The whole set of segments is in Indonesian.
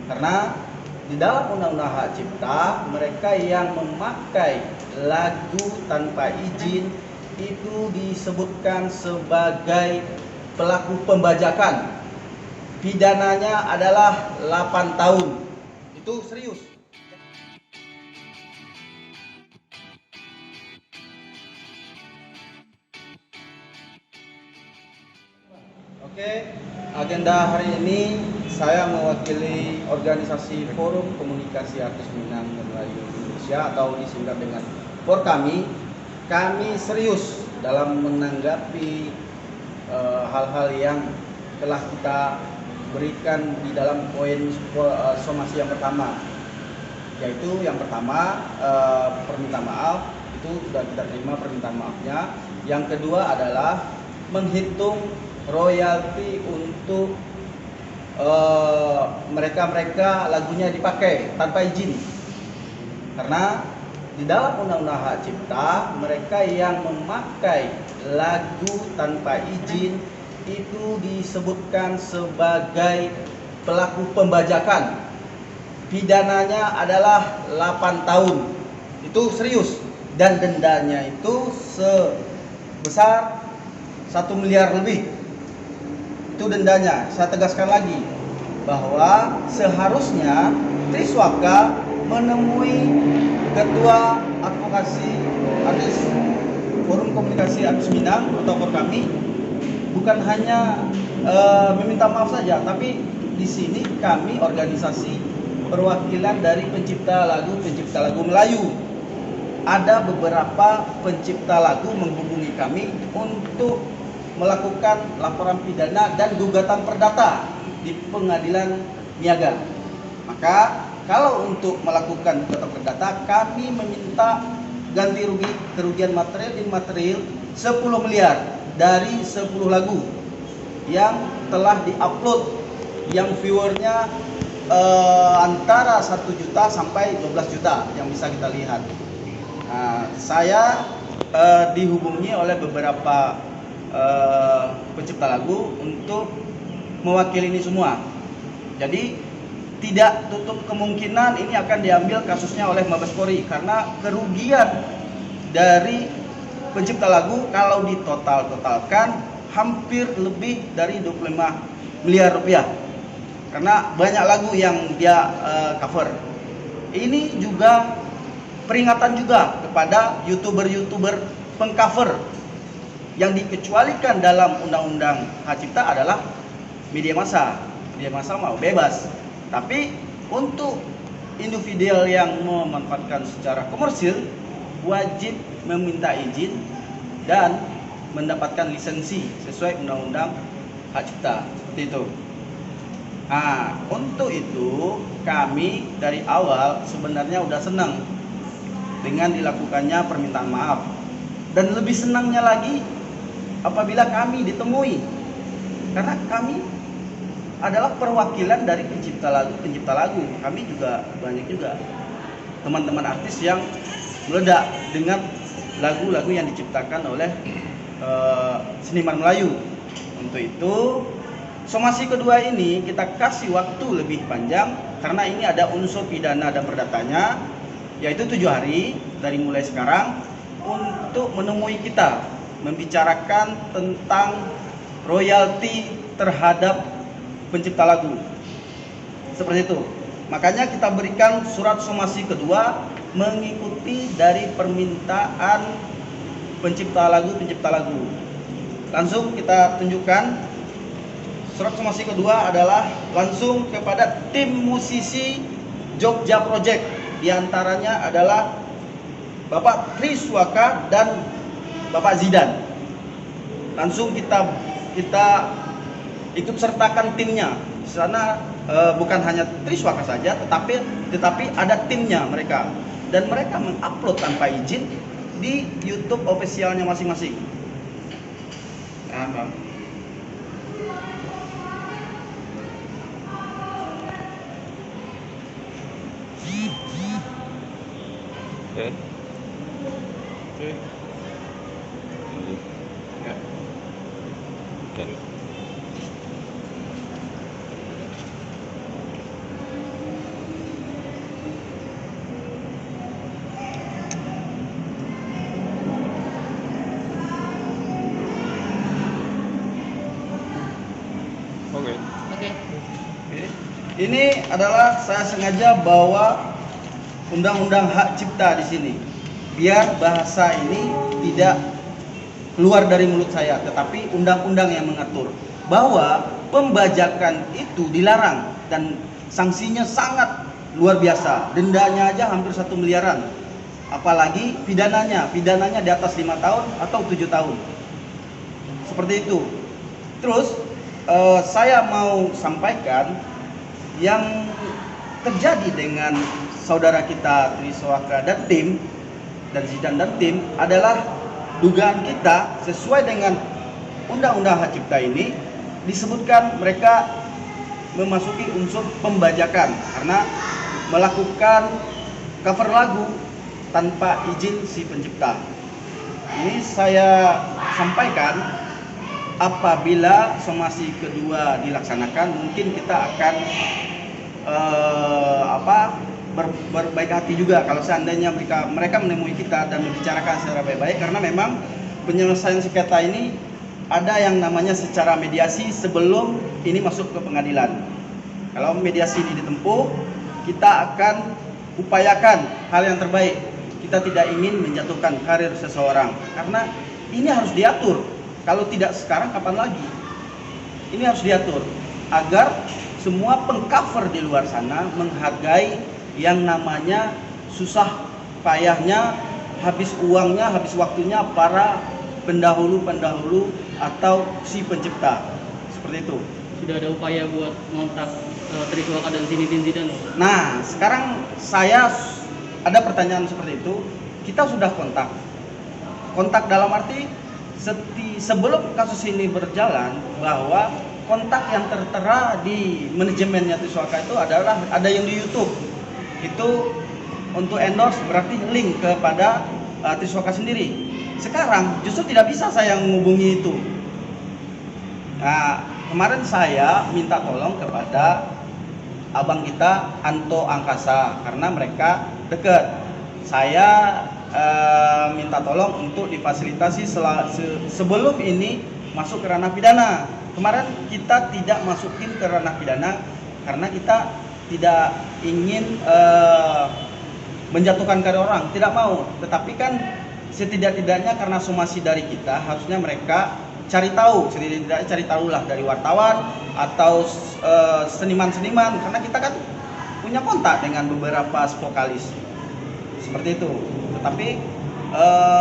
Karena di dalam Undang-Undang Hak Cipta, mereka yang memakai lagu tanpa izin itu disebutkan sebagai pelaku pembajakan. Pidananya adalah 8 tahun. Itu serius. Oke, agenda hari ini saya mewakili organisasi Forum Komunikasi Artis Minang dan Melayu Indonesia atau disingkat dengan Forkami. Kami serius dalam menanggapi hal-hal yang telah kita berikan di dalam poin somasi yang pertama, yaitu yang pertama permintaan maaf, itu sudah kita terima permintaan maafnya. Yang kedua adalah menghitung royalti untuk mereka lagunya dipakai tanpa izin. Karena di dalam Undang-Undang Hak Cipta, mereka yang memakai lagu tanpa izin itu disebutkan sebagai pelaku pembajakan. Pidananya adalah 8 tahun. Itu serius, dan dendanya itu sebesar 1 miliar lebih. Itu dendanya. Saya tegaskan lagi bahwa seharusnya Triswaka menemui Ketua Advokasi Artis Forum Komunikasi Artis Minang atau Forkami, bukan hanya meminta maaf saja, tapi di sini kami organisasi perwakilan dari pencipta lagu Melayu. Ada beberapa pencipta lagu menghubungi kami untuk melakukan laporan pidana dan gugatan perdata di pengadilan niaga. Maka kalau untuk melakukan gugatan perdata, kami meminta ganti rugi kerugian material dan imaterial 10 miliar dari 10 lagu yang telah diupload, yang viewernya antara 1 juta sampai 12 juta yang bisa kita lihat. Nah, saya dihubungi oleh beberapa pencipta lagu untuk mewakili ini semua. Jadi tidak tutup kemungkinan ini akan diambil kasusnya oleh Mabes Polri, karena kerugian dari pencipta lagu kalau ditotalkan hampir lebih dari 25 miliar rupiah. Karena banyak lagu yang dia cover. Ini juga peringatan juga kepada YouTuber pengcover. Yang dikecualikan dalam Undang-Undang Hak Cipta adalah media massa. Media massa mau bebas. Tapi untuk individual yang memanfaatkan secara komersil wajib meminta izin dan mendapatkan lisensi sesuai Undang-Undang Hak Cipta. Seperti itu. Nah, untuk itu kami dari awal sebenarnya udah senang dengan dilakukannya permintaan maaf. Dan lebih senangnya lagi apabila kami ditemui, karena kami adalah perwakilan dari pencipta lagu. Kami juga banyak juga teman-teman artis yang meledak dengan lagu-lagu yang diciptakan oleh seniman Melayu. Untuk itu somasi kedua ini kita kasih waktu lebih panjang, karena ini ada unsur pidana dan perdatanya, yaitu 7 hari dari mulai sekarang untuk menemui kita, membicarakan tentang royalti terhadap pencipta lagu. Seperti itu. Makanya kita berikan surat somasi kedua mengikuti dari permintaan pencipta lagu. Langsung kita tunjukkan. Surat somasi kedua adalah langsung kepada tim musisi Jogja Project. Di antaranya adalah Bapak Triswaka dan Bapak Zidan. Langsung kita ikut sertakan timnya. Di sana bukan hanya Triswaka saja, tetapi ada timnya mereka, dan mereka mengupload tanpa izin di YouTube officialnya masing-masing. Nah, Bang. Oke. Ya. Oke. Ini adalah saya sengaja bawa undang-undang hak cipta di sini, biar bahasa ini tidak keluar dari mulut saya, tetapi undang-undang yang mengatur bahwa pembajakan itu dilarang dan sanksinya sangat luar biasa. Dendanya aja hampir 1 miliaran. Apalagi pidananya di atas 5 tahun atau 7 tahun. Seperti itu. Terus saya mau sampaikan yang terjadi dengan saudara kita Triswaka dan tim, dan Zidan dan tim adalah dugaan kita sesuai dengan undang-undang hak cipta ini disebutkan mereka memasuki unsur pembajakan karena melakukan cover lagu tanpa izin si pencipta. Ini saya sampaikan apabila somasi kedua dilaksanakan, mungkin kita akan berbaik hati juga kalau seandainya mereka menemui kita dan membicarakan secara baik-baik, karena memang penyelesaian sengketa ini ada yang namanya secara mediasi sebelum ini masuk ke pengadilan. Kalau mediasi ini ditempuh, kita akan upayakan hal yang terbaik. Kita tidak ingin menjatuhkan karir seseorang karena ini harus diatur. Kalau tidak sekarang kapan lagi? Ini harus diatur agar semua pengcover di luar sana menghargai yang namanya susah payahnya, habis uangnya, habis waktunya para pendahulu-pendahulu atau si pencipta. Seperti itu. Sudah ada upaya buat ngontak Triswaka dan Zinedine Zidane? Nah, sekarang saya ada pertanyaan seperti itu. Kita sudah kontak dalam arti sebelum kasus ini berjalan, bahwa kontak yang tertera di manajemennya Triswaka itu adalah ada yang di YouTube. Itu untuk endorse berarti link kepada Triswaka sendiri. Sekarang justru tidak bisa saya menghubungi itu. Nah, kemarin saya minta tolong kepada abang kita Anto Angkasa karena mereka dekat. Saya minta tolong untuk difasilitasi sebelum ini masuk ke ranah pidana. Kemarin kita tidak masukin ke ranah pidana karena kita tidak ingin menjatuhkan karir orang, tidak mau. Tetapi kan setidak-tidaknya karena somasi dari kita, harusnya mereka cari tahu, setidaknya cari tahu lah dari wartawan atau seniman-seniman, karena kita kan punya kontak dengan beberapa vokalis seperti itu. Tetapi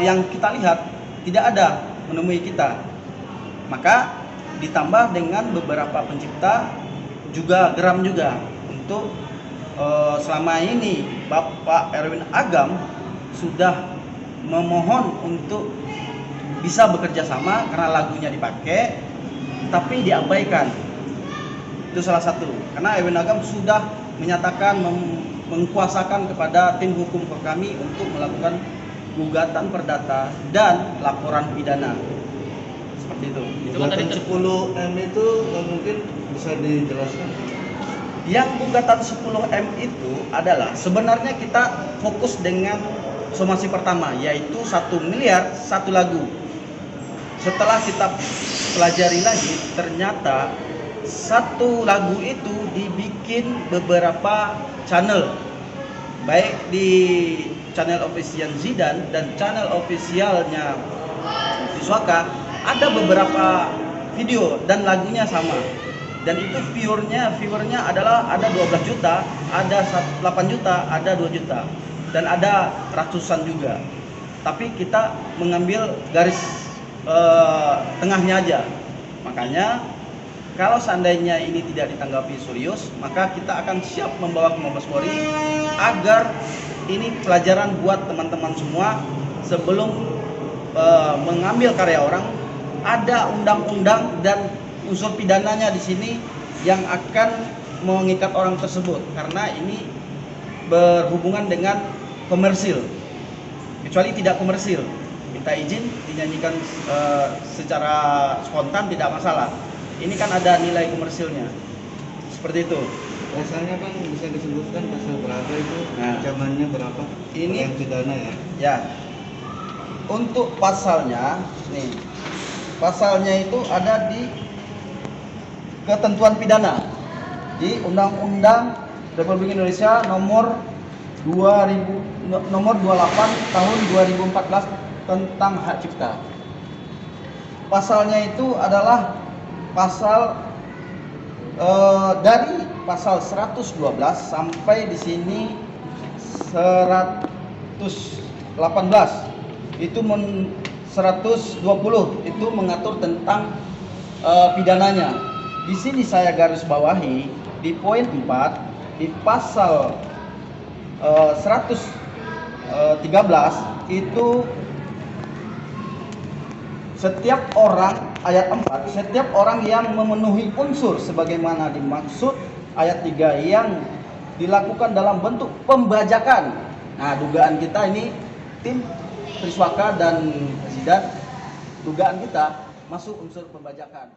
yang kita lihat tidak ada menemui kita. Maka ditambah dengan beberapa pencipta juga geram juga untuk selama ini Bapak Erwin Agam sudah memohon untuk bisa bekerja sama karena lagunya dipakai, tapi diabaikan. Itu salah satu. Karena Erwin Agam sudah menyatakan mengkuasakan kepada tim hukum kami untuk melakukan gugatan perdata dan laporan pidana. Seperti itu. Gugatan 10M itu mungkin bisa dijelaskan. Yang gugatan 10M itu adalah sebenarnya kita fokus dengan somasi pertama, yaitu 1 miliar 1 lagu. Setelah kita pelajari lagi, ternyata satu lagu itu dibikin beberapa channel, baik di channel official Zidan dan channel officialnya Triswaka. Ada beberapa video dan lagunya sama, dan itu viewernya adalah ada 12 juta, ada 8 juta, ada 2 juta, dan ada ratusan juga. Tapi kita mengambil garis tengahnya aja. Makanya kalau seandainya ini tidak ditanggapi serius, maka kita akan siap membawa ke Mabes Polri agar ini pelajaran buat teman-teman semua sebelum mengambil karya orang. Ada undang-undang dan unsur pidananya di sini yang akan mengikat orang tersebut, karena ini berhubungan dengan komersil. Kecuali tidak komersil, minta izin dinyanyikan secara spontan tidak masalah. Ini kan ada nilai komersilnya, seperti itu. Pasalnya kan bisa disebutkan pasal berapa itu, ancamannya berapa? Ini yang pidana ya. Ya. Untuk pasalnya, nih. Pasalnya itu ada di ketentuan pidana. di Undang-Undang Republik Indonesia nomor 28 tahun 2014 tentang hak cipta. Pasalnya itu adalah pasal dari pasal 112 sampai di sini 118 itu 120 itu mengatur tentang pidananya. Di sini saya garis bawahi di poin 4 di pasal 113 itu setiap orang, ayat 4, setiap orang yang memenuhi unsur sebagaimana dimaksud ayat 3 yang dilakukan dalam bentuk pembajakan. Nah, dugaan kita ini tim Triswaka dan Zidat, dugaan kita masuk unsur pembajakan.